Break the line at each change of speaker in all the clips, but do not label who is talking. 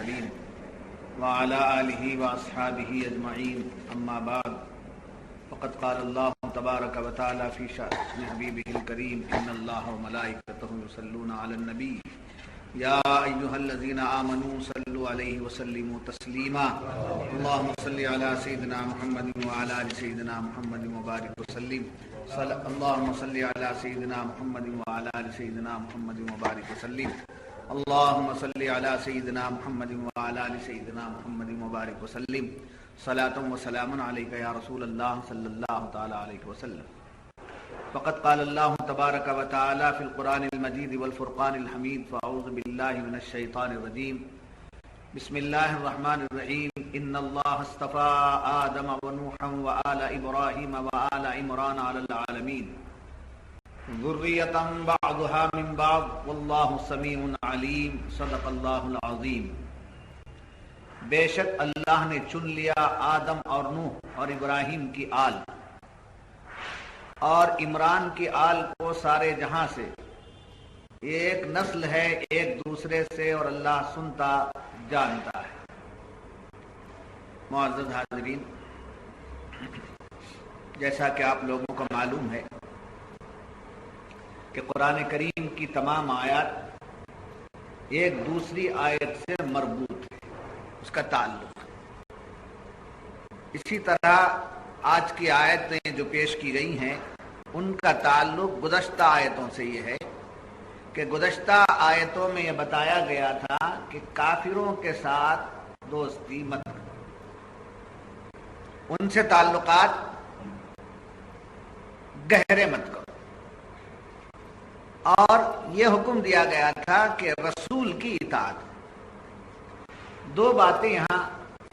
المرسلين وعلى آله وأصحابه أجمعين أما بعد فقد قال الله تبارك وتعالى في شأن حبيبه الكريم إن الله وملائكته يصلون على النبي يا أيها الذين آمنوا صلوا عليه وسلموا تسليما اللهم صل على سيدنا محمد وعلى آل سيدنا محمد وبارك وسلم اللهم صل على سيدنا محمد وعلى آل سيدنا محمد وبارك وسلم اللهم صل على سيدنا محمد وعلى آل سيدنا محمد وبارك وسلم صلاة وسلام عليك يا رسول الله صلى الله تعالى عليه وسلم فقد قال الله تبارك وتعالى في القرآن المجيد والفرقان الحميد فأعوذ بالله من الشيطان الرجيم بسم الله الرحمن الرحيم إن الله اصطفى آدم ونوحا وآل إبراهيم وآل عمران على العالمين ذرية بعضها من بعض والله سميع عليم صدق الله العظيم. بے شک اللہ نے چن لیا آدم اور نوح اور ابراہیم کی آل اور عمران کی آل کو سارے جہاں سے. ایک نسل ہے ایک دوسرے سے اور اللہ سنتا جانتا ہے. معزز حاضرین، جیسا کہ آپ لوگوں کو معلوم ہے کہ قرآن کریم کی تمام آیات ایک دوسری آیت سے مربوط ہے، اس کا تعلق. اسی طرح آج کی آیتیں جو پیش کی گئی ہیں ان کا تعلق گزشتہ آیتوں سے یہ ہے کہ گزشتہ آیتوں میں یہ بتایا گیا تھا کہ کافروں کے ساتھ دوستی مت کرو، ان سے تعلقات گہرے مت کرو، اور یہ حکم دیا گیا تھا کہ رسول کی اطاعت. دو باتیں یہاں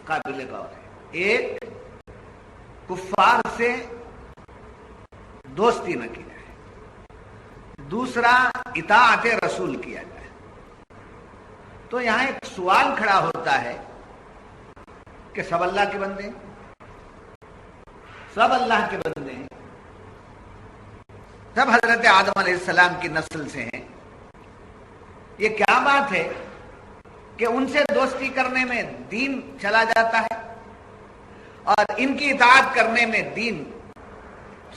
قابل غور ہیں. ایک، کفار سے دوستی نہ کی جائے. دوسرا، اطاعت رسول کیا جائے. تو یہاں ایک سوال کھڑا ہوتا ہے کہ سب اللہ کے بندے ہیں، سب اللہ کے بندے ہیں، سب حضرت آدم علیہ السلام کی نسل سے ہیں. یہ کیا بات ہے کہ ان سے دوستی کرنے میں دین چلا جاتا ہے اور ان کی اطاعت کرنے میں دین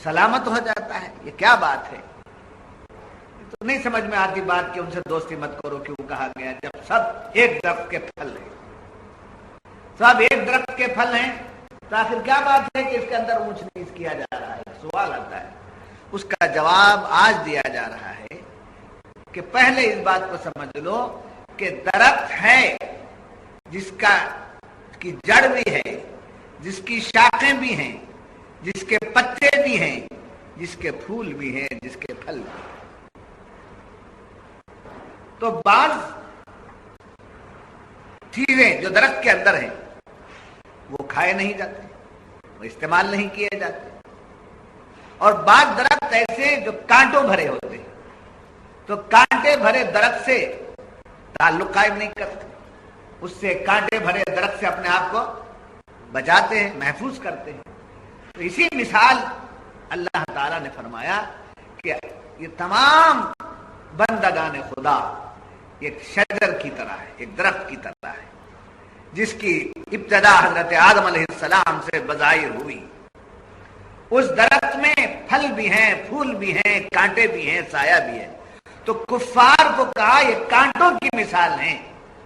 سلامت ہو جاتا ہے؟ یہ کیا بات ہے؟ تو نہیں سمجھ میں آتی بات کہ ان سے دوستی مت کرو کیوں کہا گیا جب سب ایک درخت کے پھل ہیں. سب ایک درخت کے پھل ہیں تو آخر کیا بات ہے کہ اس کے اندر اونچ نیچ کیا جا رہا ہے؟ سوال آتا ہے. اس کا جواب آج دیا جا رہا ہے کہ پہلے اس بات کو سمجھ لو کہ درخت ہے جس کی جڑ بھی ہے، جس کی شاخیں بھی ہیں، جس کے پتے بھی ہیں، جس کے پھول بھی ہیں، جس کے پھل بھی ہیں. تو بعض چیزیں جو درخت کے اندر ہیں وہ کھائے نہیں جاتے، وہ استعمال نہیں کیے جاتے، اور بعض درخت ایسے جو کانٹوں بھرے ہوتے ہیں تو کانٹے بھرے درخت سے تعلق قائم نہیں کرتے، اس سے کانٹے بھرے درخت سے اپنے آپ کو بچاتے ہیں، محفوظ کرتے ہیں. تو اسی مثال اللہ تعالیٰ نے فرمایا کہ یہ تمام بندگان خدا ایک شجر کی طرح ہے، ایک درخت کی طرح ہے جس کی ابتدا حضرت آدم علیہ السلام سے بظاہر ہوئی. اس درخت میں پھل بھی ہیں، پھول بھی ہیں، کانٹے بھی ہیں، سایہ بھی ہے. تو کفار کو کہا یہ کانٹوں کی مثال ہیں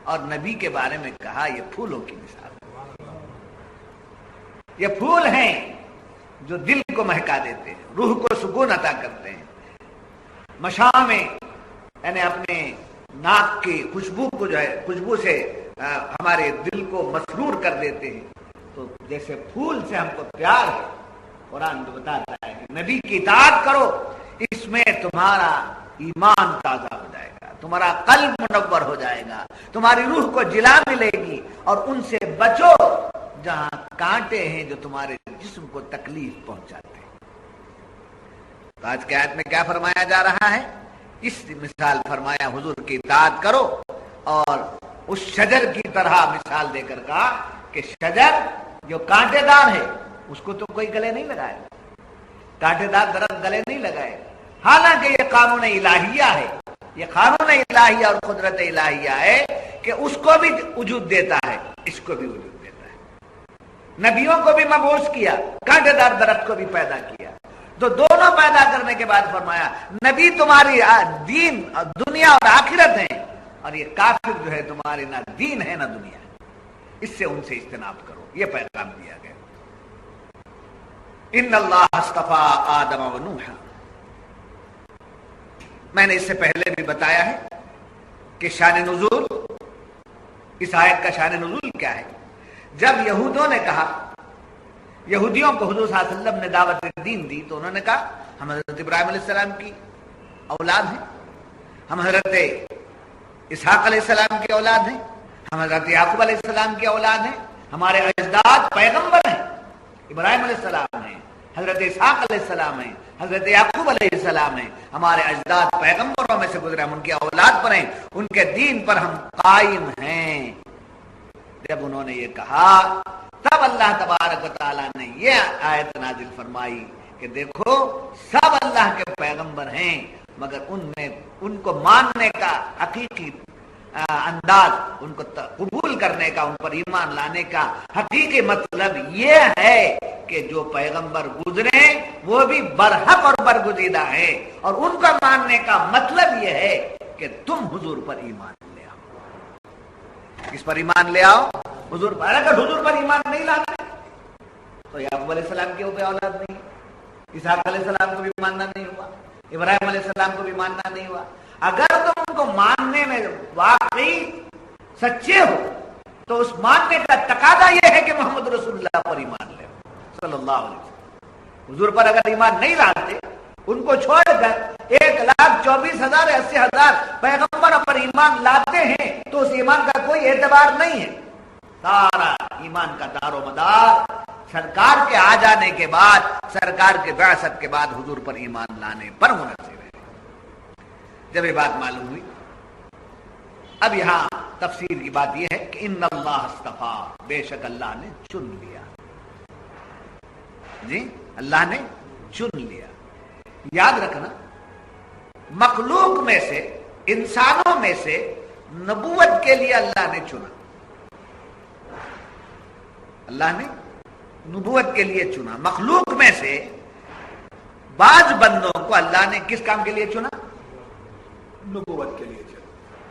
اور نبی کے بارے میں کہا یہ پھولوں کی مثال ہے. یہ پھول ہیں جو دل کو مہکا دیتے ہیں، روح کو سکون عطا کرتے ہیں. مشام یعنی اپنے ناک کی خوشبو کو جو ہے خوشبو سے ہمارے دل کو مسرور کر دیتے ہیں. تو جیسے پھول سے ہم کو پیار ہے، قرآن تو بتاتا ہے کہ نبی کی اطاعت کرو، اس میں تمہارا ایمان تازہ ہو جائے گا، تمہارا قلب منور ہو جائے گا، تمہاری روح کو جلا ملے گی. اور ان سے بچو جہاں کانٹے ہیں جو تمہارے جسم کو تکلیف پہنچاتے ہیں. تو آج کی آیت میں کیا فرمایا جا رہا ہے؟ اس مثال فرمایا حضور کی اطاعت کرو، اور اس شجر کی طرح مثال دے کر کہا کہ شجر جو کانٹے دار ہے اس کو تو کوئی گلے نہیں لگائے، کانٹے دار درخت گلے نہیں لگائے. حالانکہ یہ قانون الہیہ ہے، یہ قانون الہیہ اور قدرت الہیہ ہے کہ اس کو بھی وجود دیتا ہے، اس کو بھی وجود دیتا ہے، نبیوں کو بھی مبعوث کیا، کانٹے دار درخت کو بھی پیدا کیا، تو دونوں پیدا کرنے کے بعد فرمایا نبی تمہاری دین دنیا اور آخرت ہیں، اور یہ کافر جو ہے تمہاری نہ دین ہے نہ دنیا ہے، اس سے ان سے اجتناب کرو، یہ پیغام دیا گیا۔ ان اللہ اصطفیٰ آدم و نوح، میں نے اس سے پہلے بھی بتایا ہے کہ شان نزول، اس آیت کا شان نزول کیا ہے۔ جب یہودوں نے کہا، یہودیوں کو حضور صلی اللہ علیہ وسلم نے دعوت دین دی، تو انہوں نے کہا ہم حضرت ابراہیم علیہ السلام کی اولاد ہیں، ہم حضرت اسحاق علیہ السلام کی اولاد ہیں، ہم حضرت یعقوب علیہ السلام کی اولاد ہیں، ہمارے اجداد پیغمبر ہیں، ابراہیم علیہ السلام ہیں، حضرت اسحاق علیہ السلام ہیں، حضرت یعقوب علیہ السلام ہیں، ہمارے اجداد پیغمبروں میں سے گزرے، ہم ان کی اولاد پر ہیں، ان کے دین پر ہم قائم ہیں۔ جب انہوں نے یہ کہا تب اللہ تبارک و تعالیٰ نے یہ آیت نازل فرمائی کہ دیکھو سب اللہ کے پیغمبر ہیں، مگر ان کو ماننے کا حقیقی انداز، ان کو قبول کرنے کا، ان پر ایمان لانے کا حقیقی مطلب یہ ہے کہ جو پیغمبر گزرے وہ بھی برحق اور برگزیدہ ہیں، اور ان کا ماننے کا مطلب یہ ہے کہ تم حضور پر ایمان لے آؤ۔ کس پر ایمان لے آؤ؟ حضور پر۔ اگر حضور پر ایمان نہیں لاتے تو یعقوب علیہ السلام کی اولاد نہیں، اسحاق علیہ السلام کو بھی ماننا نہیں ہوا، ابراہیم علیہ السلام کو بھی ماننا نہیں ہوا۔ اگر تم ان کو ماننے میں واقعی سچے ہو تو اس ماننے کا تقاضا یہ ہے کہ محمد رسول اللہ پر ایمان لے صلی اللہ علیہ وسلم۔ حضور پر اگر ایمان نہیں لاتے، ان کو چھوڑ کر 1,24,000 80,000 پیغمبروں پر ایمان لاتے ہیں تو اس ایمان کا کوئی اعتبار نہیں ہے۔ سارا ایمان کا دار و مدار سرکار کے آ جانے کے بعد، سرکار کے بعثت کے بعد حضور پر ایمان لانے پر منحصر ہے۔ جب یہ بات معلوم ہوئی، اب یہاں تفسیر کی بات یہ ہے کہ ان اللہ اصطفیٰ، بے شک اللہ نے چن لیا، جی اللہ نے چن لیا۔ یاد رکھنا مخلوق میں سے، انسانوں میں سے نبوت کے لیے اللہ نے چنا، اللہ نے نبوت کے لیے چنا۔ مخلوق میں سے بعض بندوں کو اللہ نے کس کام کے لیے چنا؟ نبوت کے لیے چنا،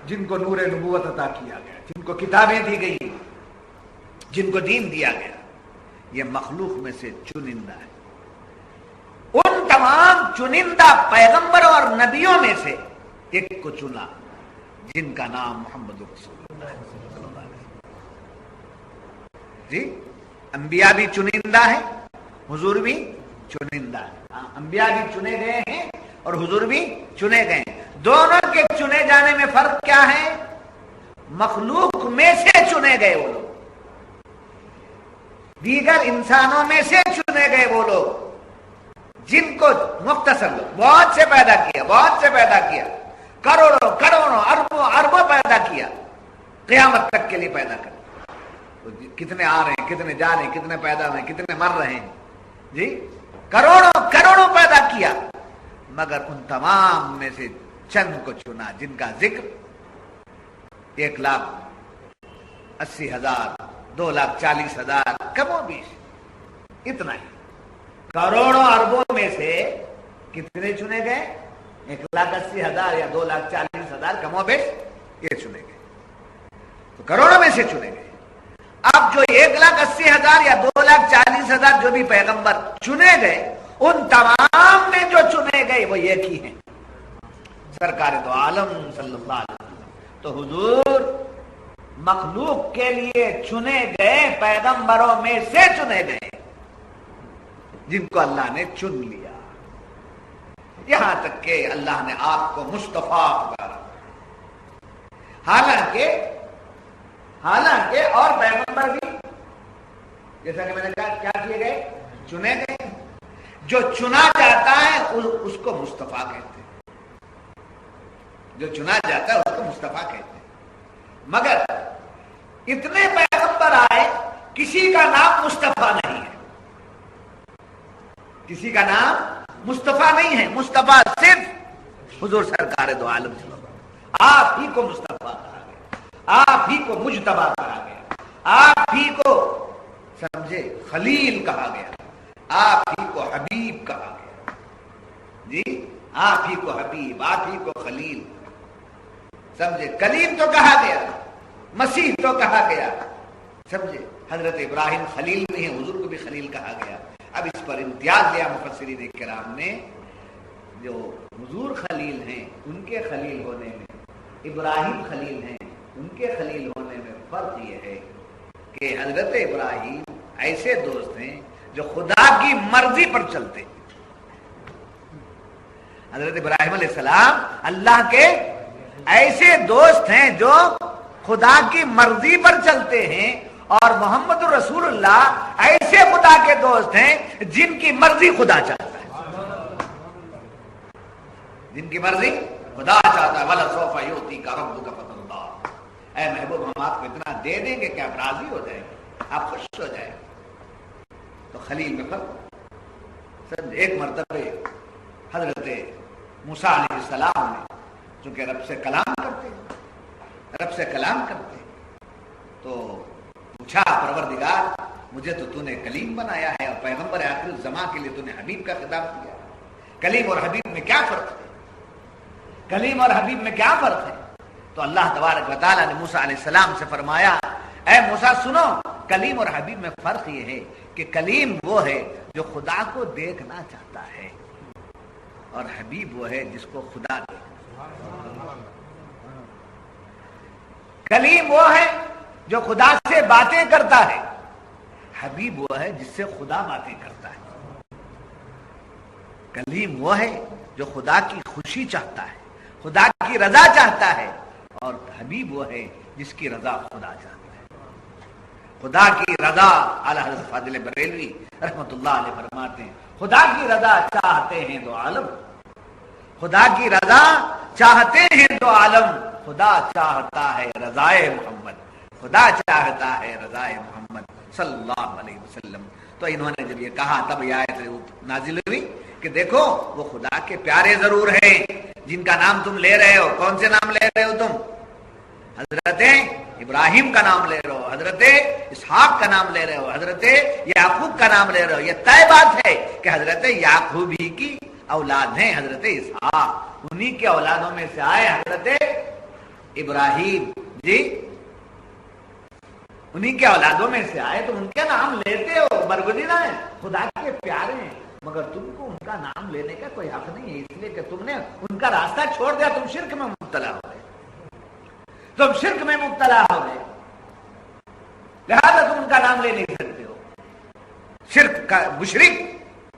جن کو نور نبوت عطا کیا گیا، جن کو کتابیں دی گئی، جن کو دین دیا گیا، یہ مخلوق میں سے چنندہ ہے۔ ان تمام چنندہ پیغمبروں اور نبیوں میں سے ایک کو چنا جن کا نام محمد رسول اللہ صلی اللہ علیہ وسلم۔ جی انبیاء بھی چنندہ ہیں، حضور بھی چنندہ ہے۔ انبیاء بھی چنے گئے ہیں اور حضور بھی چنے گئے ہیں۔ دونوں کے چنے جانے میں فرق کیا ہے؟ مخلوق میں سے چنے گئے وہ لوگ، دیگر انسانوں میں سے چنے گئے وہ لوگ جن کو مختصر لوگ بہت سے پیدا کیا، کروڑوں کروڑوں اربوں اربوں پیدا کیا، قیامت تک کے لیے پیدا کر۔ کتنے آ رہے ہیں، کتنے جا رہے ہیں، کتنے پیدا ہوئے ہیں، کتنے مر رہے ہیں، جی کروڑوں کروڑوں پیدا کیا، مگر ان تمام میں سے چند کو چنا جن کا ذکر 1,80,000 2,40,000 کم و بیش اتنا ہی۔ کروڑوں اربوں میں سے کتنے چنے گئے؟ 1,80,000 یا 2,40,000 کم و بیش یہ چنے گئے، تو کروڑوں میں سے چنے گئے۔ اب جو 1,80,000 یا 2,40,000 جو بھی پیغمبر چنے گئے، ان تمام میں جو چنے گئے وہ ایک ہی ہیں، سرکار دو عالم صلی اللہ علیہ وسلم۔ تو حضور مخلوق کے لیے چنے گئے پیغمبروں میں سے چنے گئے جن کو اللہ نے چن لیا، یہاں تک کہ اللہ نے آپ کو مصطفیٰ پکارا۔ حالانکہ اور پیغمبر بھی جیسا کہ میں نے کہا کیا کیے گئے؟ چنے گئے۔ جو چنا جاتا ہے اس کو مصطفیٰ کہتے ہیں، جو چنا جاتا ہے اس کو مصطفیٰ کہتے ہیں۔ مگر اتنے پیغمبر آئے، کسی کا نام مصطفیٰ نہیں ہے، کسی کا نام مصطفیٰ نہیں ہے۔ مصطفیٰ صرف حضور سرکار دو عالم صلی اللہ علیہ وسلم، آپ ہی کو مصطفیٰ کہا گیا۔ آپ ہی کو مجتبی کہا گیا، آپ ہی کو سمجھے خلیل کہا گیا، آپ ہی کو حبیب کہا گیا، جی آپ ہی کو حبیب، آپ ہی کو خلیل، سمجھے کلیم تو کہا گیا، مسیح تو کہا گیا، سمجھے حضرت ابراہیم خلیل بھی ہیں، حضور کو بھی خلیل کہا گیا۔ اب اس پر امتیاز لیا مفسرین کرام نے، جو حضور خلیل ہیں ان کے خلیل ہونے میں، ابراہیم خلیل ہیں ان کے خلیل ہونے میں فرق یہ ہے کہ حضرت ابراہیم ایسے دوست ہیں جو خدا کی مرضی پر چلتے ہیں۔ حضرت ابراہیم علیہ السلام اللہ کے ایسے دوست ہیں جو خدا کی مرضی پر چلتے ہیں، اور محمد رسول اللہ ایسے خدا کے دوست ہیں جن کی مرضی خدا چاہتا ہے، جن کی مرضی خدا چاہتا ہے۔ وَلَسَوْفَ يُؤْتِيكَ رَبُّكَ فَتَرْضَىٰ، اے محبوب ہم آپ کو اتنا دے دیں گے کہ آپ راضی ہو جائیں گے، آپ خوش ہو جائیں گے۔ تو خلیل میں فرق، ایک مرتبہ حضرت موسیٰ علیہ السلام نے چونکہ رب سے کلام کرتے تو پوچھا پروردگار مجھے تو نے کلیم بنایا ہے اور پیغمبر آخر الزماں کے لیے تو نے حبیب کا خطاب کیا، کلیم اور حبیب میں کیا فرق ہے؟ کلیم اور حبیب میں کیا فرق ہے؟ تو اللہ تبارک و تعالیٰ نے موسیٰ علیہ السلام سے فرمایا، اے موسیٰ سنو، کلیم اور حبیب میں فرق یہ ہے کہ کلیم وہ ہے جو خدا کو دیکھنا چاہتا ہے، اور حبیب وہ ہے جس کو خدا دیکھنا۔ کلیم وہ ہے جو خدا سے باتیں کرتا ہے، حبیب وہ ہے جس سے خدا باتیں کرتا ہے۔ کلیم وہ ہے جو خدا کی خوشی چاہتا ہے، خدا کی رضا چاہتا ہے، اور حبیب وہ ہے جس کی رضا خدا چاہتا ہے۔ خدا کی رضا، اعلیٰ حضرت فاضل بریلوی رحمۃ اللہ علیہ فرماتے ہیں، خدا کی رضا چاہتے ہیں دو عالم، خدا کی رضا چاہتے ہیں دو عالم، خدا چاہتا ہے رضائے محمد، خدا چاہتا ہے رضائے محمد صلی اللہ علیہ وسلم۔ تو انہوں نے جب یہ کہا تب یہ آیت نازل ہوئی کہ دیکھو وہ خدا کے پیارے ضرور ہیں جن کا نام تم لے رہے ہو۔ کون سے نام لے رہے ہو تم؟ حضرت ابراہیم کا نام لے رہے ہو، حضرت اسحاق کا نام لے رہے ہو، حضرت یعقوب کا نام لے رہے ہو۔ یہ طے بات ہے کہ حضرت یعقوب ہی کی اولاد ہیں حضرت اسحاق، انہی کے اولادوں میں سے آئے حضرت ابراہیم، جی انہی کے اولادوں میں سے آئے، تو ان کے نام لیتے ہو، برگزیدہ ہیں، خدا کے پیارے ہیں، مگر تم کو ان کا نام لینے کا کوئی حق نہیں ہے، اس لیے کہ تم نے ان کا راستہ چھوڑ دیا، تم شرک میں مبتلا ہو گئے، تم شرک میں مبتلا ہو گئے، لہذا تم ان کا نام لے نہیں سکتے ہو۔ شرک کا مشرک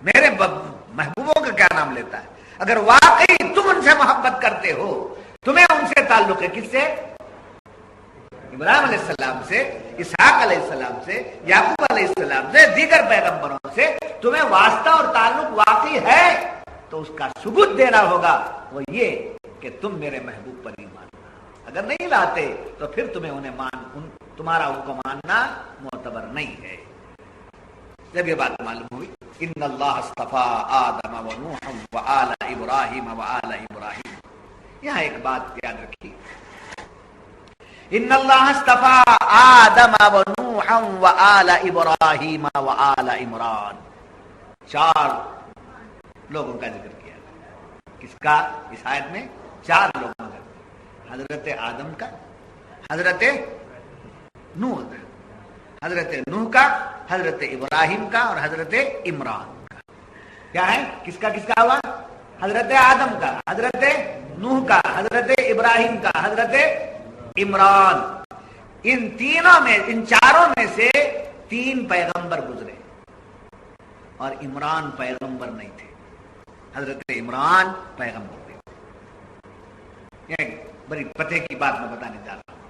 میرے محبوبوں کا کیا نام لیتا ہے؟ اگر واقعی تم ان سے محبت کرتے ہو، تمہیں ان سے تعلق ہے، کس سے؟ ابراہیم علیہ السلام سے، اسحاق علیہ السلام سے، یعقوب علیہ السلام سے، دیگر پیغمبروں سے تمہیں واسطہ اور تعلق واقعی ہے، تو اس کا ثبوت دینا ہوگا، وہ یہ کہ تم میرے محبوب پر ایمان لاؤ۔ اگر نہیں لاتے تو پھر تمہارا ان کو ماننا معتبر نہیں ہے۔ جب یہ بات معلوم ہوئی، ان اللہ اصطفیٰ آدم و نوح و آل ابراہیم و آل ابراہیم، یہاں ایک بات یاد رکھیے، ان اللہ اصطفیٰ آدم و نوح و آل ابراہیم و آل عمران، 4 لوگوں کا ذکر کیا۔ کس کا؟ اس آیت میں 4 لوگوں کا، حضرت آدم کا، حضرت نوح کا، حضرت نوح کا، حضرت ابراہیم کا، اور حضرت عمران کا۔ کیا ہے؟ کس کا ہوا؟ حضرت آدم کا، حضرت نوح کا، حضرت ابراہیم کا، حضرت عمران۔ ان چاروں میں سے 3 پیغمبر گزرے اور عمران پیغمبر نہیں تھے، حضرت عمران پیغمبر تھے۔ یہ بڑی پتے کی بات میں بتانے جا رہا ہوں،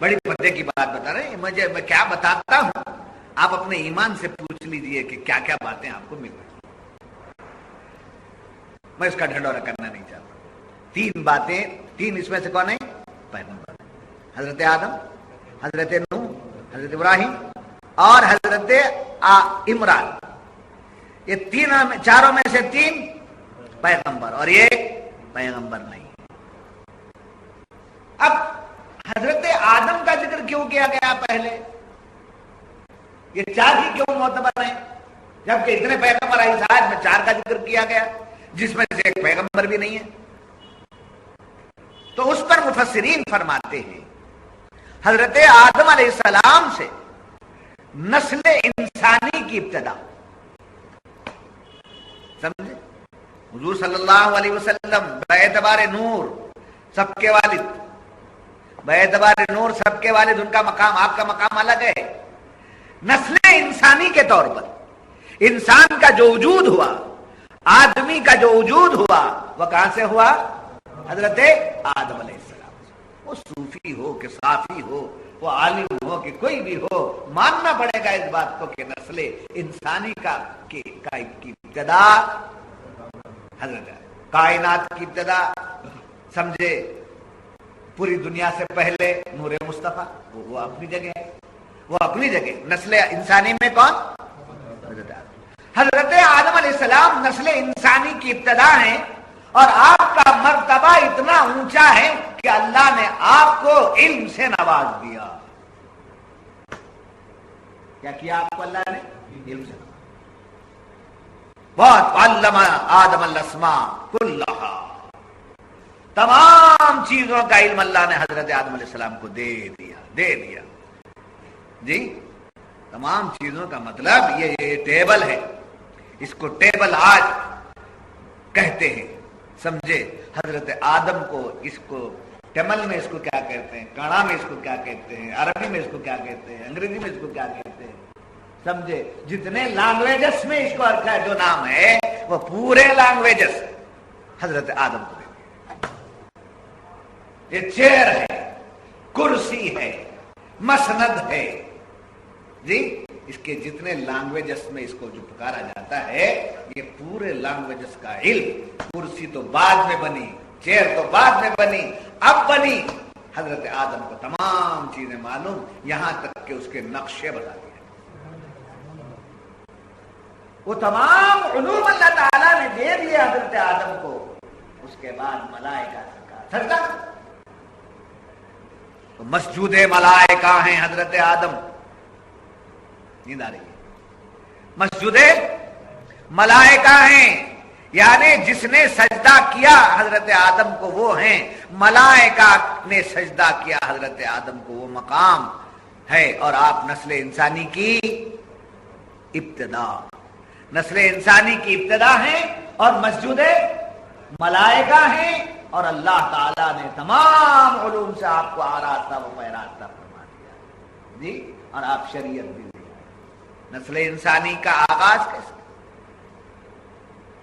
بڑی پتے کی بات بتا رہے ہیں۔ میں کیا بتاتا ہوں، آپ اپنے ایمان سے پوچھ لیجئے کہ کیا کیا باتیں آپ کو مل رہی۔ میں اس کا ڈھنڈورا کرنا نہیں چاہتا۔ 3 باتیں، 3 اس میں سے کون ہے؟ پیغمبر، حضرت آدم، حضرت نوح، حضرت ابراہیم اور حضرت عمران۔ یہ 4 میں سے 3 پیغمبر اور یہ پیغمبر نہیں۔ اب کیوں کیا گیا پہلے؟ یہ 4 ہی کیوں معتبر ہیں جبکہ اتنے پیغمبر آئی آج میں 4 کا ذکر کیا گیا جس میں سے ایک پیغمبر بھی نہیں ہے؟ تو اس پر مفسرین فرماتے ہیں حضرت آدم علیہ السلام سے نسل انسانی کی ابتدا، سمجھے؟ حضور صلی اللہ علیہ وسلم باعتبار نور سب کے والد، باعتبار نور سب کے والد، ان کا مقام آپ کا مقام الگ ہے۔ نسل انسانی کے طور پر انسان کا جو وجود ہوا، آدمی کا جو وجود ہوا، وہ کہاں سے ہوا؟ حضرت آدم علیہ السلام سے۔ وہ صوفی ہو کہ صافی ہو، وہ عالم ہو کہ کوئی بھی ہو، ماننا پڑے گا اس بات کو کہ نسل انسانی کا ابتدا حضرت کائنات کی ابتدا، سمجھے؟ پوری دنیا سے پہلے نور مصطفیٰ، وہ اپنی جگہ ہے، وہ اپنی جگہ۔ نسل انسانی میں کون؟ حضرت آدم علیہ السلام نسل انسانی کی ابتدا ہیں، اور آپ کا مرتبہ اتنا اونچا ہے کہ اللہ نے آپ کو علم سے نواز دیا۔ کیا کیا آپ کو اللہ نے؟ علم سے نواز۔ بہت علم آدم الاسماء کلھا، تمام چیزوں کا علم اللہ نے حضرت آدم علیہ السلام کو دے دیا جی۔ تمام چیزوں کا مطلب یہ ٹیبل ہے، اس کو ٹیبل آج کہتے ہیں، سمجھے؟ حضرت آدم کو، اس کو تمل میں اس کو کیا کہتے ہیں، کانڑا میں اس کو کیا کہتے ہیں، عربی میں اس کو کیا کہتے ہیں، انگریزی میں اس کو کیا کہتے ہیں، سمجھے؟ جتنے لینگویجز میں اس کو جو نام ہے وہ پورے لینگویجز حضرت آدم کو دیتے ہیں۔ یہ چیئر ہے، کرسی ہے، مسند ہے جی، اس کے جتنے لینگویجز میں اس کو جو پکارا جاتا ہے، یہ پورے لینگویجز کا علم۔ کرسی تو بعد میں بنی، چیئر تو بعد میں بنی، اب بنی حضرت آدم کو تمام چیزیں معلوم، یہاں تک کہ اس کے نقشے بتا دیے۔ وہ تمام علوم اللہ تعالیٰ نے دے دیے حضرت آدم کو۔ اس کے بعد ملائکہ سے کہا سجدہ کرو۔ تو مسجود ملائکہ ہیں حضرت آدم، نیند آ رہی ہے؟ مسجود ملائکہ ہیں، یعنی جس نے سجدہ کیا حضرت آدم کو وہ ہیں ملائکہ نے سجدہ کیا حضرت آدم کو، وہ مقام ہے۔ اور آپ نسل انسانی کی ابتدا، نسل انسانی کی ابتدا ہیں اور مسجود ملائکہ ہیں، اور اللہ تعالیٰ نے تمام علوم سے آپ کو آراستہ و پیراستہ فرما دیا جی، اور آپ شریعت بھی دی۔ نسل انسانی کا آغاز کیسے؟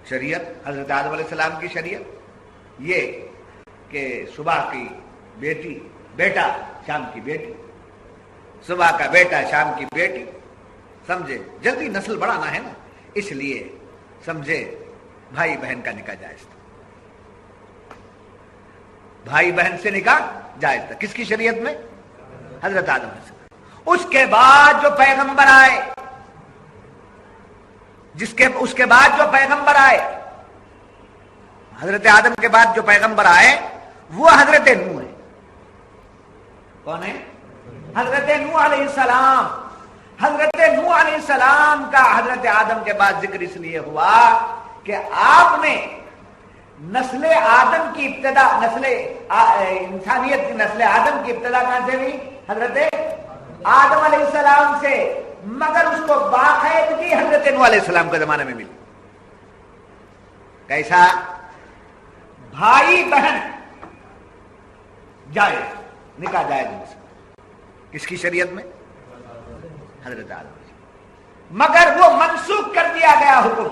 شریعت حضرت آدم علیہ السلام کی شریعت یہ کہ صبح کی بیٹا شام کی بیٹی، صبح کا بیٹا شام کی بیٹی، سمجھے؟ جلدی نسل بڑھانا ہے نا، اس لیے سمجھے بھائی بہن کا نکاح جائز تھا، بھائی بہن سے نکاح جائز تھا، کس کی شریعت میں؟ حضرت آدم علیہ السلام۔ اس کے بعد جو پیغمبر آئے، اس کے بعد جو پیغمبر آئے، حضرت آدم کے بعد جو پیغمبر آئے وہ حضرت نوح ہے۔ کون ہے؟ حضرت نوح علیہ السلام۔ حضرت نوح علیہ السلام کا حضرت آدم کے بعد ذکر اس لیے ہوا کہ آپ نے نسل آدم کی ابتدا، نسل انسانیت کی نسل آدم کی ابتدا کہاں سے ہوئی؟ حضرت آدم علیہ السلام سے، مگر اس کو باقاعدگی حضرت نوح علیہ السلام کے زمانے میں ملی۔ کیسا؟ بھائی بہن جائز، نکاح جائز، کس کی شریعت میں؟ حضرت آدم۔ مگر وہ منسوخ کر دیا گیا حکم،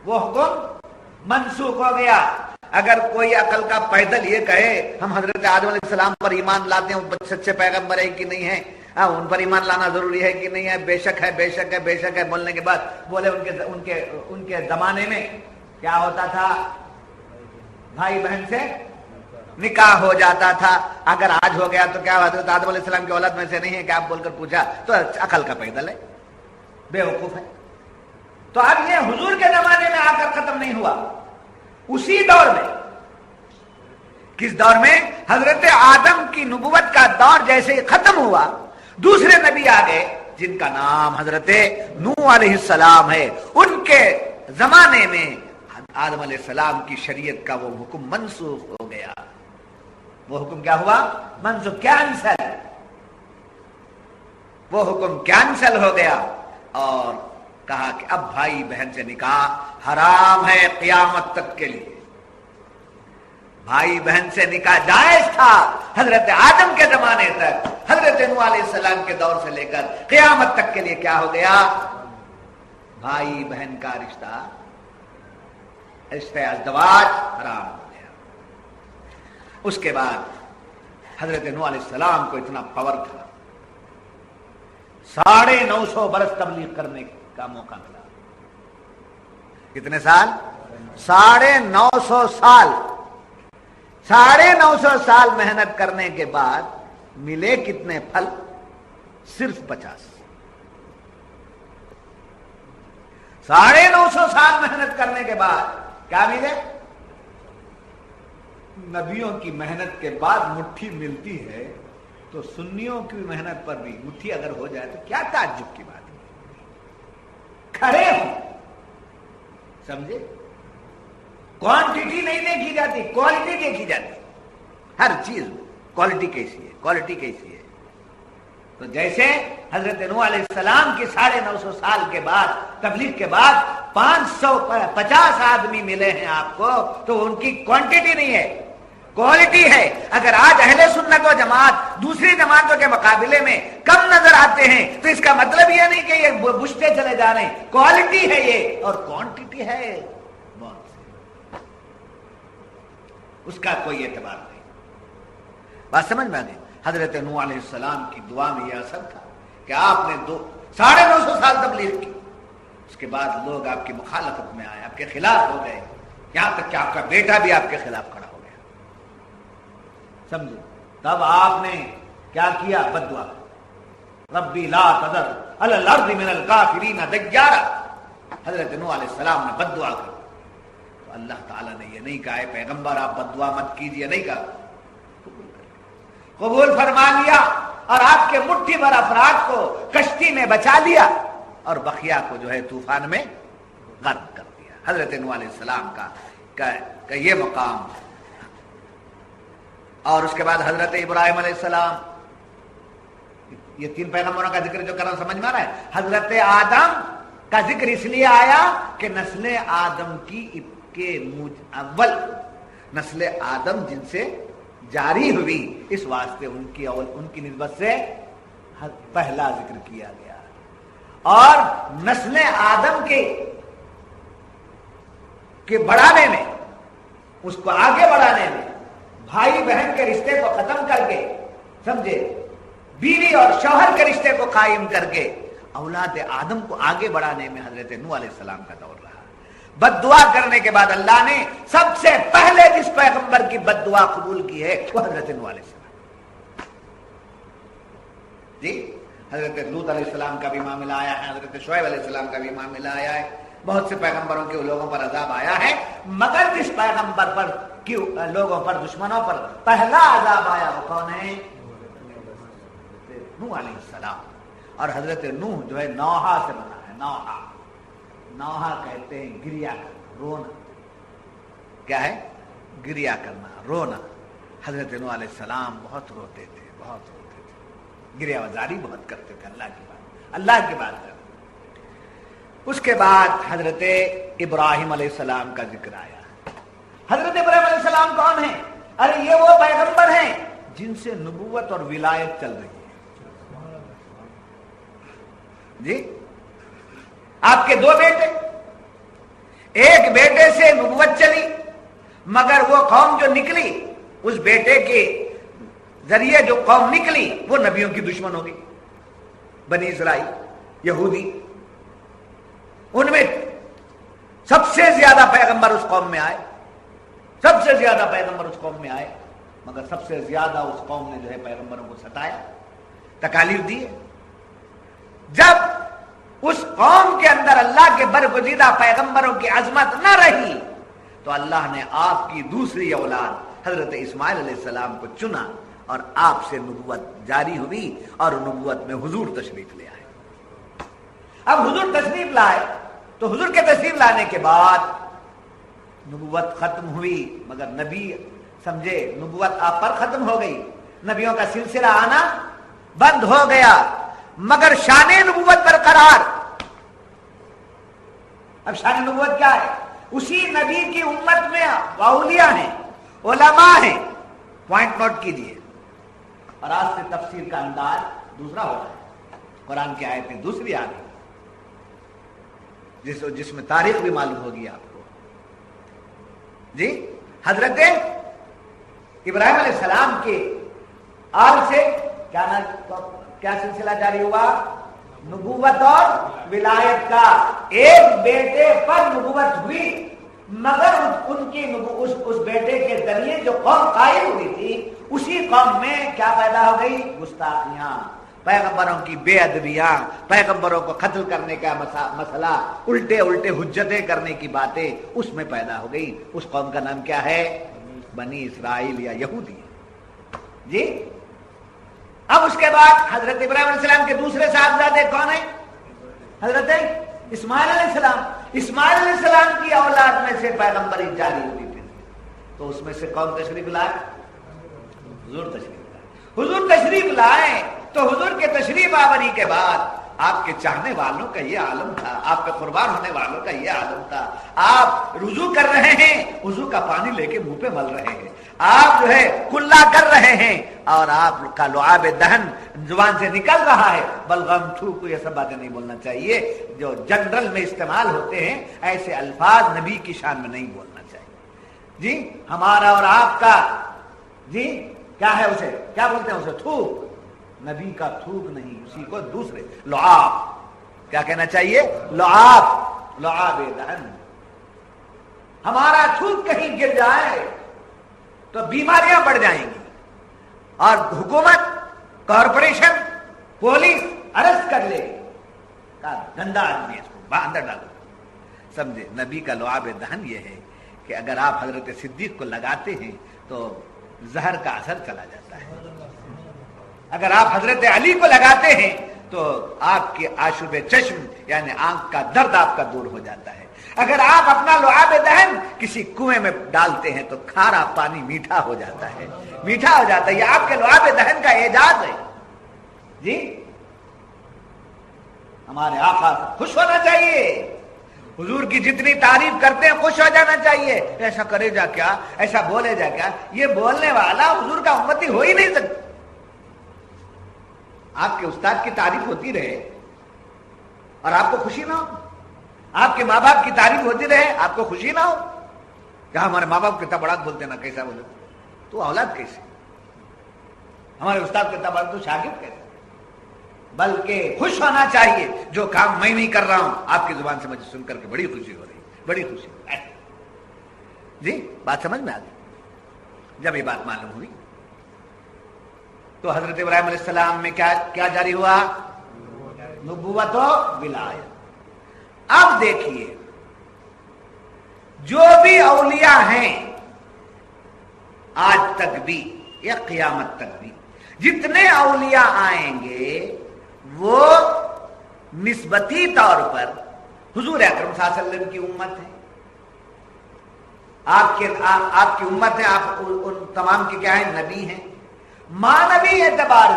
وہ حکم منسوخ ہو گیا۔ اگر کوئی عقل کا پیدل یہ کہے ہم حضرت آدم علیہ السلام پر ایمان لاتے ہیں، وہ سچے پیغمبر ہے کہ نہیں ہے، ان پر ایمان لانا ضروری ہے کہ نہیں ہے، بے شک ہے، بے شک ہے، بے شک ہے بولنے کے بعد بولے ان کے زمانے میں کیا ہوتا تھا؟ بھائی بہن سے نکاح ہو جاتا تھا۔ اگر آج ہو گیا تو کیا حضرت آدم علیہ السلام کی اولاد میں سے نہیں ہے کہ آپ بول کر پوچھا تو عقل کا پیدل ہے، بے وقوف ہے۔ تو اب یہ حضور کے زمانے میں آ کر ختم نہیں ہوا، اسی دور میں کس دور میں؟ حضرت آدم کی نبوت کا دور جیسے ہی ختم ہوا، دوسرے نبی آ گئے جن کا نام حضرت نوح علیہ السلام ہے. ان کے زمانے میں آدم علیہ السلام کی شریعت کا وہ حکم منسوخ ہو گیا. وہ حکم کیا ہوا؟ منسوخ، کینسل. وہ حکم کینسل ہو گیا اور کہا کہ اب بھائی بہن سے نکاح حرام ہے قیامت تک کے لیے. بھائی بہن سے نکاح جائز تھا حضرت آدم کے زمانے تک، حضرت نوح علیہ السلام کے دور سے لے کر قیامت تک کے لیے کیا ہو گیا؟ بھائی بہن کا رشتہ ازدواج حرام ہو گیا. اس کے بعد حضرت نوح علیہ السلام کو اتنا پاور تھا، 950 برس تبلیغ کرنے کا موقع ملا. کتنے سال؟ 950 سال. 950 سال محنت کرنے کے بعد ملے کتنے پھل؟ صرف 50. 950 سال محنت کرنے کے بعد کیا ملے؟ نبیوں کی محنت کے بعد مٹھی ملتی ہے تو سنیوں کی محنت پر بھی مٹھی اگر ہو جائے تو کیا تعجب کی بات ہے؟ کھڑے ہوں، سمجھے؟ کوانٹٹی نہیں دیکھی جاتی، کوالٹی دیکھی جاتی. ہر چیز کوالٹی کیسی ہے، کوالٹی کیسی ہے. تو جیسے حضرت نوح علیہ السلام کی 950 سال کے بعد تبلیغ کے بعد 550 آدمی ملے ہیں آپ کو، تو ان کی کوانٹٹی نہیں ہے، کوالٹی ہے. اگر آج اہل سنت و جماعت دوسری جماعتوں کے مقابلے میں کم نظر آتے ہیں تو اس کا مطلب یہ نہیں کہ یہ بجھتے چلے جا رہے ہیں. کوالٹی ہے یہ اور کوانٹٹی ہے بہت، اس کا کوئی اعتبار نہیں. بات سمجھ میں آ گئی؟ حضرت نوح علیہ السلام کی دعا میں یہ اثر تھا کہ آپ نے 950 سال تبلیغ کی. اس کے بعد لوگ آپ کی مخالفت میں آئے، آپ کے خلاف ہو گئے، یہاں تک کہ آپ کا بیٹا بھی آپ کے خلاف کھڑا ہو گیا. سمجھے؟ تب آپ نے کیا کیا؟ بد دعا، ربی لا تذر علی الارض من الکافرین دیارا. حضرت نوح علیہ السلام نے بد دعا کی تو اللہ تعالیٰ نے یہ نہیں کہا ہے پیغمبر آپ بد دعا مت کیجیے، نہیں کہا، قبول فرما لیا اور آپ کے مٹھی بھر افراد کو کشتی میں بچا لیا اور بقیہ کو جو ہے طوفان میں غرق کر دیا. حضرت نوح علیہ السلام کا یہ مقام. اور اس کے بعد حضرت ابراہیم علیہ السلام، یہ 3 پیغمبروں کا ذکر جو کرنا سمجھ میں آ رہا ہے. حضرت آدم کا ذکر اس لیے آیا کہ نسل آدم کی کے اول نسل آدم جن سے جاری ہوئی، اس واسطے ان کی نسبت سے پہلا ذکر کیا گیا. اور نسل آدم کے بڑھانے میں، اس کو آگے بڑھانے میں، بھائی بہن کے رشتے کو ختم کر کے، سمجھے، بیوی اور شوہر کے رشتے کو قائم کر کے اولاد آدم کو آگے بڑھانے میں حضرت نوح علیہ السلام کا دور رہا. بد دعا کرنے کے بعد اللہ نے سب سے پہلے جس پیغمبر کی بد دعا قبول کی ہے وہ حضرت نوح علیہ السلام. جی، حضرت لوط علیہ السلام کا بھی معاملہ آیا ہے، حضرت شعیب علیہ السلام کا بھی معاملہ آیا ہے، بہت سے پیغمبروں کے لوگوں پر عذاب آیا ہے، مگر جس پیغمبر پر لوگوں پر، دشمنوں پر پہلا عذاب آیا وہ کون ہے؟ نوح علیہ السلام. اور حضرت نوح جو ہے نوحہ سے بنا ہے. نوحہ کہتے ہیں گریا کرنا، رونا. کیا ہے؟ گریا کرنا، رونا. حضرت نوح علیہ السلام بہت روتے تھے، بہت روتے تھے، گریا وزاری بہت کرتے تھے اللہ کی بات کرتے. اس کے بعد حضرت ابراہیم علیہ السلام کا ذکر آیا. حضرت ابراہیم علیہ السلام کون ہیں؟ ارے یہ وہ پیغمبر ہیں جن سے نبوت اور ولایت چل رہی ہے. جی، آپ کے 2 بیٹے، ایک بیٹے سے نبوت چلی مگر وہ قوم جو نکلی، اس بیٹے کے ذریعے جو قوم نکلی وہ نبیوں کی دشمن ہو گئی. بنی اسرائیل، یہودی، ان میں سب سے زیادہ پیغمبر اس قوم میں آئے، سب سے زیادہ پیغمبر اس قوم میں آئے، مگر سب سے زیادہ اس قوم نے جو ہے پیغمبروں کو ستایا، تکالیف دی. جب اس قوم کے اندر اللہ کے برگزیدہ پیغمبروں کی عظمت نہ رہی تو اللہ نے آپ کی دوسری اولاد حضرت اسماعیل علیہ السلام کو چنا اور آپ سے نبوت جاری ہوئی اور نبوت میں حضور تشریف لے آئے۔ اب حضور تشریف لائے تو حضور کے تشریف لانے کے بعد نبوت ختم ہوئی، مگر نبی سمجھے نبوت آپ پر ختم ہو گئی، نبیوں کا سلسلہ آنا بند ہو گیا، مگر شان نبوت برقرار۔ اب شان نبوت کیا ہے؟ اسی نبی کی امت میں اولیاء ہیں، علماء ہیں، پوائنٹ نوٹ کیجئے، اور آج سے تفسیر کا انداز دوسرا ہو رہا ہے، قرآن کی آیتیں دوسری آ رہی جس میں تاریخ بھی معلوم ہوگی آپ کو۔ جی حضرت ابراہیم علیہ السلام کے آل سے کیا سلسلہ جاری ہوا؟ نبوت اور ولایت کا۔ ایک بیٹے پر نبوت ہوئی، مگر ان کی اس بیٹے کے ذریعے جو قوم قائم ہوئی تھی اسی قوم میں کیا پیدا ہو گئی؟ گستاخیاں، پیغمبروں کی بے ادبیاں، پیغمبروں کو قتل کرنے کا مسئلہ، الٹے حجتیں کرنے کی باتیں اس میں پیدا ہو گئی۔ اس قوم کا نام کیا ہے؟ بنی اسرائیل یا یہودی۔ جی اب اس کے بعد حضرت ابراہیم علیہ السلام کے دوسرے صاحبزادے کون ہیں؟ حضرت اسماعیل علیہ السلام۔ اسماعیل علیہ السلام کی اولاد میں سے پیغمبری جاری ہوئی تھی، تو اس میں سے کون تشریف لائے؟ حضور تشریف لائے۔ حضور تشریف لائے تو حضور کے تشریف آوری کے بعد آپ کے چاہنے والوں کا یہ عالم تھا، آپ کے قربان ہونے والوں کا یہ عالم تھا۔ آپ رجوع کر رہے ہیں، وضو کا پانی لے کے منہ پہ مل رہے ہیں، آپ جو ہے کلا کر رہے ہیں، اور آپ کا لعاب دہن زبان سے نکل رہا ہے۔ بلغم تھوک، یہ سب باتیں نہیں بولنا چاہیے جو جنرل میں استعمال ہوتے ہیں، ایسے الفاظ نبی کی شان میں نہیں بولنا چاہیے۔ جی ہمارا اور آپ کا جی کیا ہے، اسے کیا بولتے ہیں؟ اسے تھوک، نبی کا تھوک نہیں، اسی کو دوسرے لعاب کیا کہنا چاہیے؟ لعاب دہن۔ ہمارا تھوک کہیں گر جائے تو بیماریاں بڑھ جائیں گی، اور حکومت، کارپوریشن، پولیس ارسٹ کر لے گی، کا گندا آدمی ہے، اس کو اندر ڈالو۔ سمجھے؟ نبی کا لعاب دہن یہ ہے کہ اگر آپ حضرت صدیق کو لگاتے ہیں تو زہر کا اثر چلا جاتا ہے، اگر آپ حضرت علی کو لگاتے ہیں تو آپ کے آشوب چشم یعنی آنکھ کا درد آپ کا دور ہو جاتا ہے، اگر آپ اپنا لعاب دہن کسی کنویں میں ڈالتے ہیں تو کھارا پانی میٹھا ہو جاتا ہے، میٹھا ہو جاتا ہے۔ یہ آپ کے لعاب دہن کا اعجاز ہے۔ جی ہمارے آقا خوش ہونا چاہیے، حضور کی جتنی تعریف کرتے ہیں خوش ہو جانا چاہیے۔ ایسا کرے جا کیا، ایسا بولے جا کیا، یہ بولنے والا حضور کا امتی ہو ہی نہیں سکتا۔ آپ کے استاد کی تعریف ہوتی رہے اور آپ کو خوشی نہ ہو، آپ کے ماں باپ کی تعریف ہوتی رہے آپ کو خوشی نہ ہو، کیا ہمارے ماں باپ کتنا بڑا بولتے نا، کیسا بولے تو اولاد کیسے، ہمارے استاد کتنا بڑا تو شاگرد کیسے۔ بلکہ خوش ہونا چاہیے، جو کام میں نہیں کر رہا ہوں آپ کی زبان سے مجھے سن کر کے بڑی خوشی ہو رہی، بڑی خوشی ہو رہی۔ جی بات سمجھ میں آ گئی۔ جب یہ بات معلوم ہوئی تو حضرت ابراہیم علیہ السلام میں کیا جاری ہوا؟ نبوت و ولایت۔ اب دیکھیے جو بھی اولیاء ہیں آج تک بھی یا قیامت تک بھی، جتنے اولیاء آئیں گے وہ نسبتی طور پر حضور اکرم صلی اللہ علیہ وسلم کی امت ہے، آپ کی امت ہے، آپ ان تمام کے کیا ہیں؟ نبی ہیں۔ مانوی اعتبار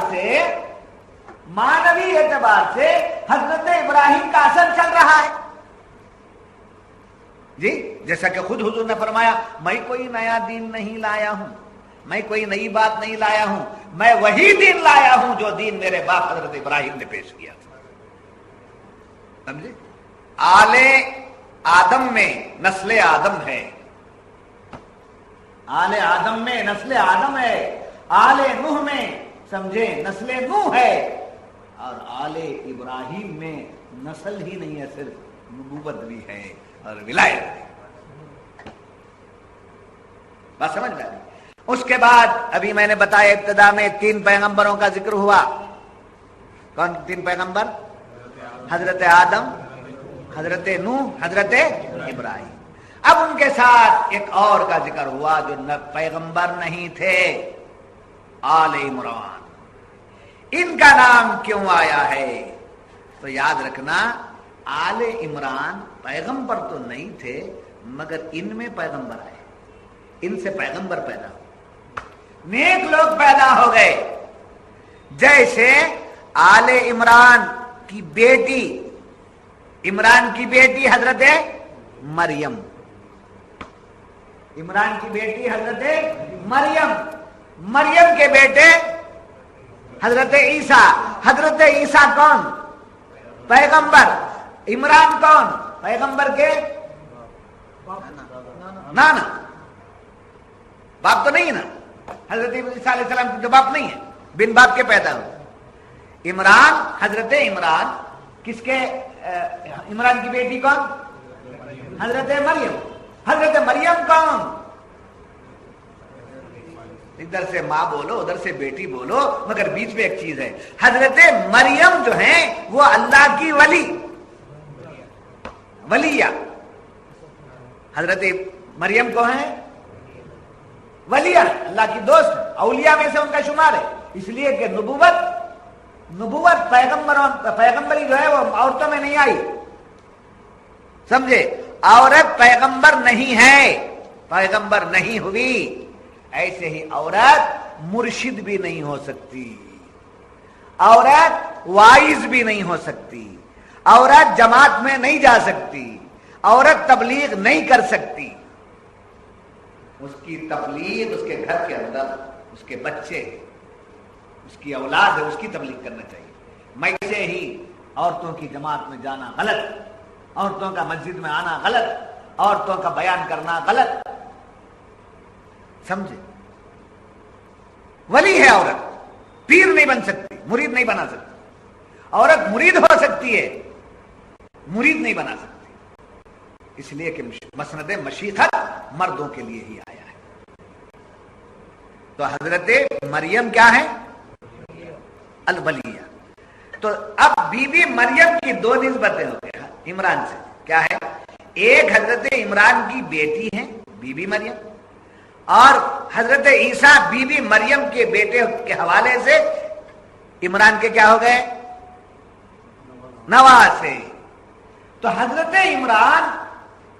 سے حضرت ابراہیم کا اثر چل رہا ہے۔ جی جیسا کہ خود حضور نے فرمایا، میں کوئی نیا دین نہیں لایا ہوں، میں کوئی نئی بات نہیں لایا ہوں، میں وہی دین لایا ہوں جو دین میرے باپ حضرت ابراہیم نے پیش کیا تھا۔ سمجھے؟ آل آدم میں نسل آدم ہے، آل آدم میں نسل آدم ہے، آل نوح میں سمجھے نسل نوح ہے، اور آل ابراہیم میں نسل ہی نہیں ہے، صرف نبوت بھی ہے اور ولایت بھی۔ بات سمجھ میں آ گئی؟ اس کے بعد ابھی میں نے بتایا ابتدا میں 3 پیغمبروں کا ذکر ہوا۔ کون 3 پیغمبر؟ حضرت آدم، حضرت نوح، حضرت ابراہیم۔ اب ان کے ساتھ ایک اور کا ذکر ہوا جو پیغمبر نہیں تھے، آل عمران۔ ان کا نام کیوں آیا ہے؟ تو یاد رکھنا، آل عمران پیغمبر تو نہیں تھے، مگر ان میں پیغمبر آئے، ان سے پیغمبر پیدا ہو، نیک لوگ پیدا ہو گئے۔ جیسے آل عمران کی بیٹی، عمران کی بیٹی حضرت مریم، عمران کی بیٹی حضرت مریم، مریم کے بیٹے حضرت عیسیٰ، حضرت عیسیٰ کون؟ پیغمبر۔ عمران کون؟ پیغمبر کے نانا، باپ تو نہیں ہے نا، حضرت عیسیٰ علیہ السلام کے باپ نہیں ہے، بن باپ کے پیدا ہوئے۔ عمران، حضرت عمران کس کے؟ عمران کی بیٹی کون؟ حضرت مریم۔ حضرت مریم کون؟ ادھر سے ماں بولو، ادھر سے بیٹی بولو، مگر بیچ میں ایک چیز ہے، حضرت مریم جو ہیں وہ اللہ کی ولی، ولیہ۔ حضرت مریم کو ہیں ولیہ، اللہ کی دوست، اولیاء میں سے ان کا شمار ہے، اس لیے کہ نبوت پیغمبری جو ہے وہ عورتوں میں نہیں آئی، سمجھے؟ عورت پیغمبر نہیں ہے، پیغمبر نہیں ہوئی، ایسے ہی عورت مرشد بھی نہیں ہو سکتی، عورت وائز بھی نہیں ہو سکتی، عورت جماعت میں نہیں جا سکتی، عورت تبلیغ نہیں کر سکتی۔ اس کی تبلیغ اس کے گھر کے اندر، اس کے بچے، اس کی اولاد ہے، اس کی تبلیغ کرنا چاہیے۔ میسے ہی عورتوں کی جماعت میں جانا غلط، عورتوں کا مسجد میں آنا غلط، عورتوں کا بیان کرنا غلط، سمجھے؟ ولی ہے عورت، پیر نہیں بن سکتی، مرید نہیں بنا سکتی، عورت مرید ہو سکتی ہے، مرید نہیں بنا سکتی، اس لیے کہ مسند مشیخت مردوں کے لیے ہی آیا ہے۔ تو حضرت مریم کیا ہے؟ الولیہ۔ تو اب بی بی مریم کی دو نسبتیں ہو گئی عمران سے، کیا ہے؟ ایک حضرت عمران کی بیٹی ہے بی بی مریم، اور حضرت عیسیٰ بی بی مریم کے بیٹے کے حوالے سے عمران کے کیا ہو گئے؟ نواسے۔ تو حضرت عمران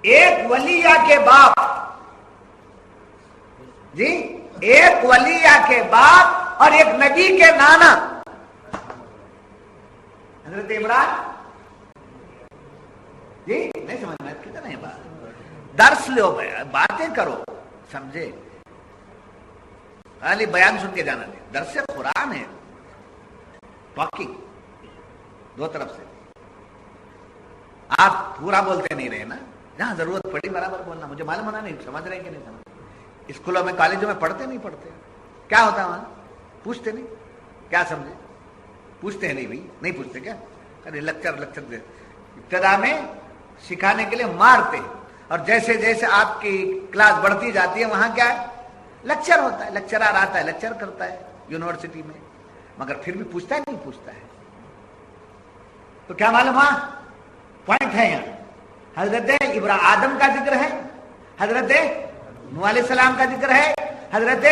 ایک ولیہ کے باپ، جی ایک ولیہ کے باپ اور ایک نبی کے نانا، حضرت عمران، جی نہیں سمجھ میں کتنا ہے بات، درس لو، باتیں کرو، سمجھے؟ خالی بیان سن کے جانا دے، درس قرآن ہے، ٹاکنگ دو طرف سے، آپ پورا بولتے نہیں رہے نا، جہاں ضرورت پڑی برابر بولنا۔ مجھے معلوم ہونا نہیں سمجھ رہے ہیں کہ نہیں سمجھ، اسکولوں میں کالجوں میں پڑھتے نہیں پڑھتے، کیا ہوتا ہے وہاں؟ پوچھتے نہیں، کیا سمجھے؟ پوچھتے ہیں نہیں بھائی، نہیں پوچھتے کیا؟ ارے لیکچر دے، ابتدا میں سکھانے کے لیے مارتے، اور جیسے جیسے آپ کی کلاس بڑھتی جاتی ہے وہاں کیا ہے؟ لیکچر ہوتا ہے، لیکچرر آتا ہے، لیکچر کرتا ہے یونیورسٹی میں، مگر پھر بھی پوچھتا ہے نہیں پوچھتا ہے۔ تو کیا معلوم ہوا؟ پوائنٹ ہے یہاں، حضرت آدم کا ذکر ہے، حضرت نوح علیہ السلام کا ذکر ہے، حضرت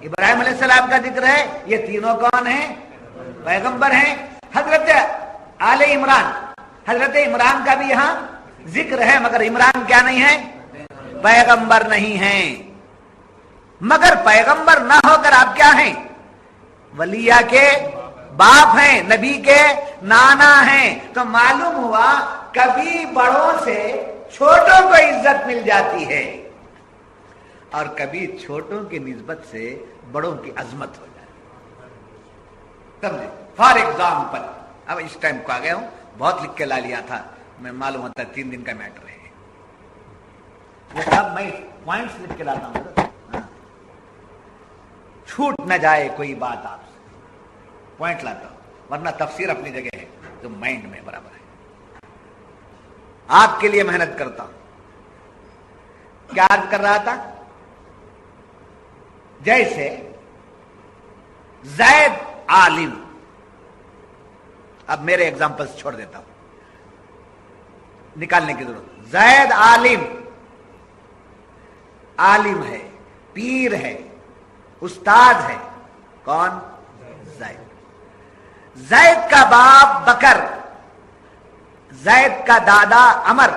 ابراہیم علیہ السلام کا ذکر ہے، یہ تینوں کون ہیں؟ پیغمبر ہیں۔ حضرت آل عمران، حضرت عمران کا بھی یہاں ذکر ہے، مگر عمران کیا نہیں ہے؟ پیغمبر نہیں ہیں، مگر پیغمبر نہ ہو کر آپ کیا ہیں؟ ولیہ کے باپ ہیں، نبی کے نانا ہیں۔ تو معلوم ہوا کبھی بڑوں سے چھوٹوں کو عزت مل جاتی ہے، اور کبھی چھوٹوں کی نسبت سے بڑوں کی عظمت ہو جاتی ہے، سمجھے؟ فار ایگزامپل، اب اس ٹائم کو آ گیا ہوں، بہت لکھ کے لا لیا تھا میں، معلوم ہوتا ہے 3 دن کا میٹر ہے وہ سب، میں پوائنٹس لکھ کے لاتا ہوں، چھوٹ نہ جائے کوئی بات آپ سے، پوائنٹ لاتا ہوں، ورنہ تفسیر اپنی جگہ ہے جو مائنڈ میں برابر ہے، آپ کے لیے محنت کرتا ہوں۔ کیا عرض کر رہا تھا؟ جیسے زید عالم، اب میرے ایگزامپلس چھوڑ دیتا ہوں، نکالنے کی ضرورت، زید عالم عالم ہے، پیر ہے، استاد ہے. کون؟ زید. زید کا باپ بکر، زید کا دادا عمر،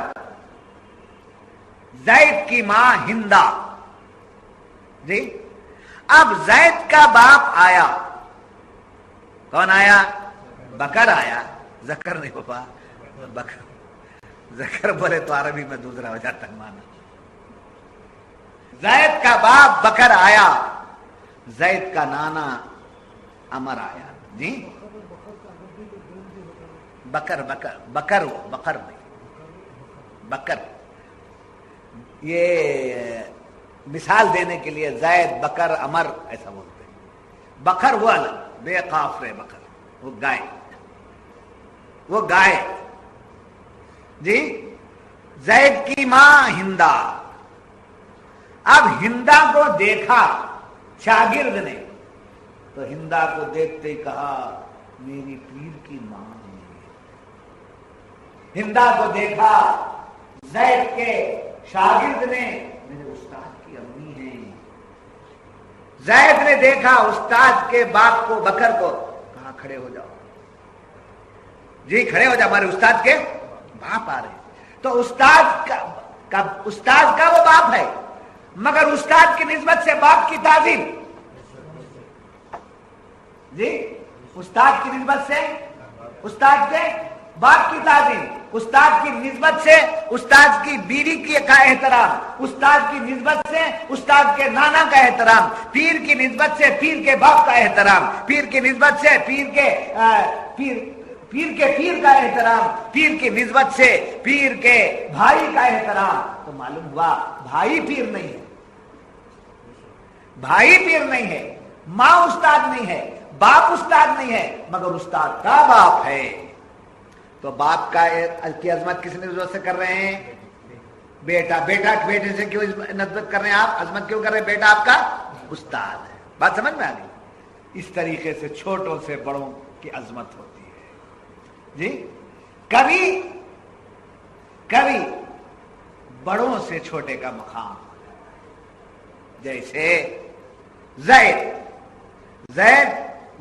زید کی ماں ہندا. جی اب زید کا باپ آیا، کون آیا؟ بکر آیا. زکر نہیں پاپا، بکر. زکر بولے تو عربی میں دوسرا ہو جاتا ہے مانا. زید کا باپ بکر آیا، زید کا نانا عمر آیا. جی بکر بکر بکر بکر نہیں، بکر. یہ مثال دینے کے لیے زید بکر عمر ایسا بولتے ہیں. بکر وہ الگ، بے قافرے بکر، وہ گائے، وہ گائے. جی زید کی ماں ہندا. اب ہندا کو دیکھا شاگرد نے تو ہندا کو دیکھتے ہی کہا میری پیر کی ماں ہے. ہندا کو دیکھا زید کے شاگرد نے میرے استاد کی امی ہیں. زید نے دیکھا استاد کے باپ کو بکر کو، کہا کھڑے ہو جاؤ. جی کھڑے ہو جاؤ، ہمارے استاد کے باپ آ رہے ہیں. تو استاد کا وہ باپ ہے، مگر استاد کی نسبت سے باپ کی تعظیم. جی استاد کی نسبت سے استاد کے باپ کی تعظیم، استاد کی نسبت سے استاد کی بیوی کا احترام، استاد کی نسبت سے استاد کے نانا کا احترام، پیر کی نسبت سے پیر کے باپ کا احترام، پیر کی نسبت سے پیر کے پیر کا احترام، پیر کی نسبت سے پیر کے بھائی کا احترام. تو معلوم ہوا بھائی پیر نہیں ہے، بھائی پیر نہیں ہے، ماں استاد نہیں ہے، باپ استاد نہیں ہے، مگر استاد کا باپ ہے. تو باپ کی عظمت کس نسبت سے کر رہے ہیں؟ بیٹا. بیٹا بیٹے سے کیوں نسبت کر رہے ہیں آپ؟ عظمت کیوں کر رہے ہیں؟ بیٹا آپ کا استاد ہے. بات سمجھ میں آ گئی؟ اس طریقے سے چھوٹوں سے بڑوں کی عظمت ہوتی ہے. جی کبھی بڑوں سے چھوٹے کا مقام، جیسے زید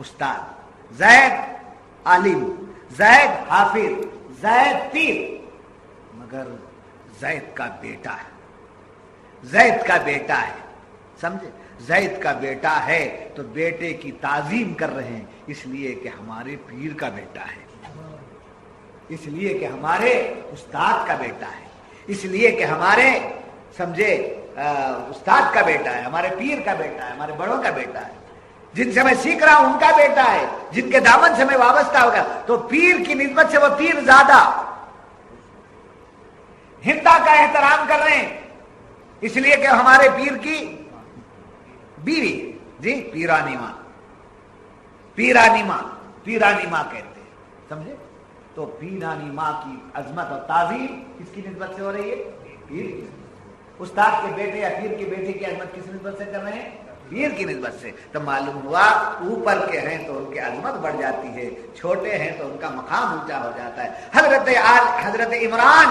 استاد، زید عالم، زید حافظ، زید پیر، مگر زید کا بیٹا ہے. زید کا بیٹا ہے، سمجھے؟ زید کا بیٹا ہے تو بیٹے کی تعظیم کر رہے ہیں، اس لیے کہ ہمارے پیر کا بیٹا ہے، اس لیے کہ ہمارے استاد کا بیٹا ہے، اس لیے کہ ہمارے سمجھے استاد کا بیٹا ہے، ہمارے پیر کا بیٹا ہے، ہمارے بڑوں کا بیٹا ہے، جن سے میں سیکھ رہا ہوں ان کا بیٹا ہے، جن کے دامن سے میں وابستہ ہوگا. تو پیر کی نسبت سے وہ پیر زیادہ. ہندا کا احترام کر رہے ہیں اس لیے کہ ہمارے پیر کی بیوی. جی پیرانی ماں، پیرانی ماں کہتے ہیں، سمجھے؟ تو پیرانی ماں کی عظمت اور تعظیم کس کی نسبت سے ہو رہی ہے؟ پیر کی. استاد کے بیٹے یا پیر کی بیٹی کی عظمت کس نسبت سے کر رہے ہیں؟ پیر کی نسبت سے. تو معلوم ہوا اوپر کے ہیں تو ان کی عظمت بڑھ جاتی ہے، چھوٹے ہیں تو ان کا مقام اونچا ہو جاتا ہے. حضرت عمران